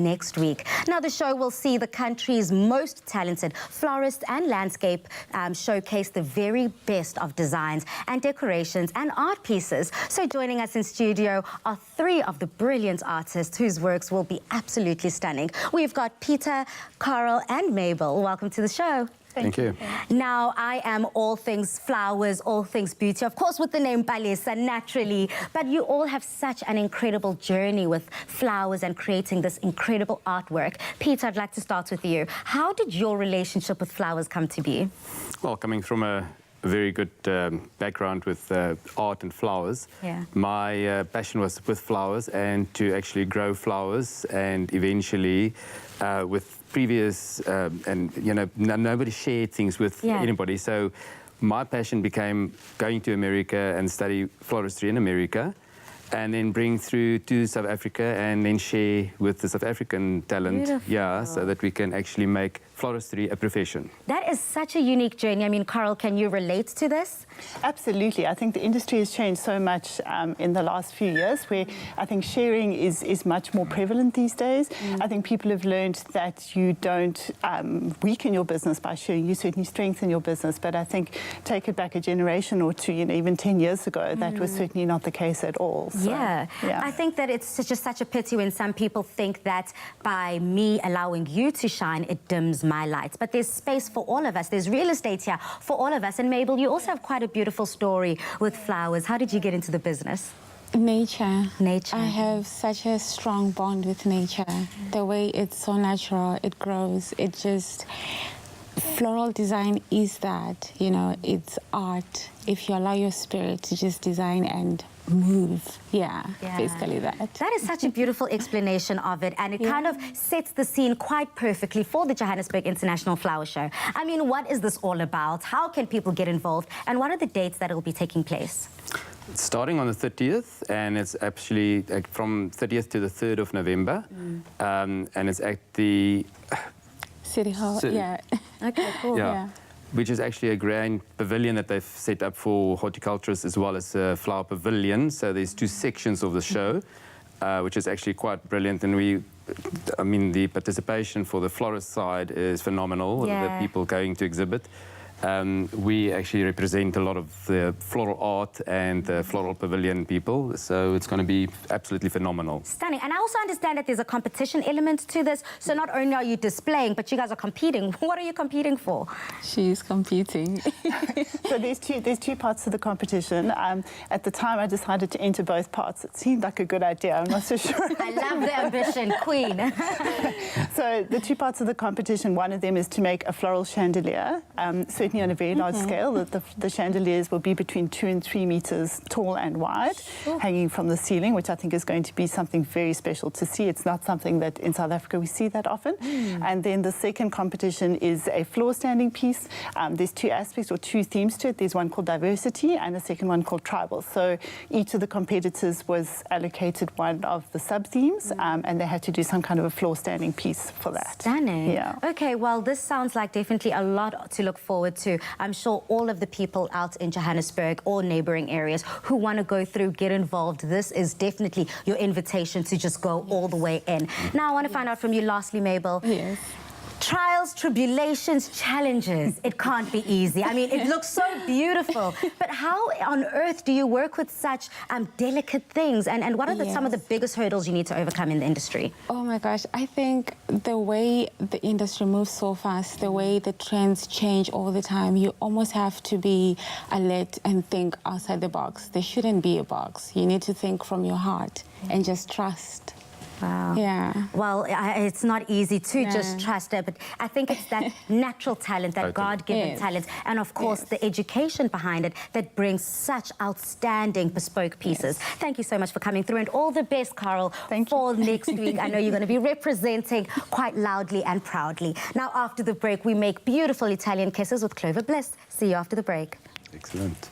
next week. Now, the show will see the country's most talented florists and landscape showcase the very best of designs and decorations and art pieces. So joining us in studio are three of the brilliant artists whose works will be absolutely stunning. We've got Peter, Carl and Mabel. Welcome to the show. Thank you. Now, I am all things flowers, all things beauty, of course with the name Palesa, naturally, but you all have such an incredible journey with flowers and creating this incredible artwork. Peter, I'd like to start with you. How did your relationship with flowers come to be? Well, coming from a very good background with art and flowers, my passion was with flowers and to actually grow flowers, and eventually with previous and you know, nobody shared things with anybody, so my passion became going to America and study floristry in America, and then bring through to South Africa and then share with the South African talent. Beautiful. Yeah, so that we can actually make floristry a profession. That is such a unique journey. I mean, Carl, can you relate to this? Absolutely. I think the industry has changed so much in the last few years, where I think sharing is much more prevalent these days. I think people have learned that you don't weaken your business by sharing, you certainly strengthen your business, but I think take it back a generation or two, you know, even 10 years ago, that was certainly not the case at all. So, yeah, I think that it's just such a pity when some people think that by me allowing you to shine, it dims my lights. But there's space for all of us. There's real estate here for all of us. And Mabel, you also have quite a beautiful story with flowers. How did you get into the business? Nature. Nature. I have such a strong bond with nature. The way it's so natural, it grows, it just... Floral design is that, you know, it's art. If you allow your spirit to just design and move, basically that. That is such a beautiful explanation of it, and it kind of sets the scene quite perfectly for the Johannesburg International Flower Show. I mean, what is this all about? How can people get involved? And what are the dates that it will be taking place? It's starting on the 30th, and it's actually from 30th to the 3rd of November, and it's at the... City Hall, Okay, cool. Which is actually a grand pavilion that they've set up for horticulturists, as well as a flower pavilion. So there's two sections of the show, which is actually quite brilliant. And I mean, the participation for the florist side is phenomenal. The people going to exhibit. We actually represent a lot of the floral art and the floral pavilion people, so it's going to be absolutely phenomenal. Stunning. And I also understand that there's a competition element to this, so not only are you displaying, but you guys are competing. What are you competing for? She's competing. So there's two parts to the competition. At the time, I decided to enter both parts. It seemed like a good idea. I'm not so sure. I love the ambition, queen. So the two parts of the competition, one of them is to make a floral chandelier, certainly on a very large scale. The chandeliers will be between 2 and 3 meters tall and wide, hanging from the ceiling, which I think is going to be something very special to see. It's not something that in South Africa we see that often. And then the second competition is a floor standing piece. There's two aspects or two themes to it. There's one called diversity and a second one called tribal. So each of the competitors was allocated one of the sub-themes, and they had to do some kind of a floor standing piece for that. Stunning. Yeah. Okay, well, this sounds like definitely a lot to look forward to. I'm sure all of the people out in Johannesburg or neighboring areas who want to go through, get involved, this is definitely your invitation to just go all the way in. Now, I want to find out from you lastly, Mabel. Yes. Trials, tribulations, challenges. It can't be easy. I mean, it looks so beautiful. But how on earth do you work with such delicate things? And what are some of the biggest hurdles you need to overcome in the industry? Oh my gosh, I think the way the industry moves so fast, the way the trends change all the time, you almost have to be alert and think outside the box. There shouldn't be a box. You need to think from your heart and just trust. Wow. Yeah. Well, it's not easy to just trust it, but I think it's that natural talent, that God-given talent, and of course the education behind it that brings such outstanding bespoke pieces. Thank you so much for coming through, and all the best, Carl, for next week. I know you're going to be representing quite loudly and proudly. Now, after the break, we make beautiful Italian kisses with Clover Bliss. See you after the break. Excellent.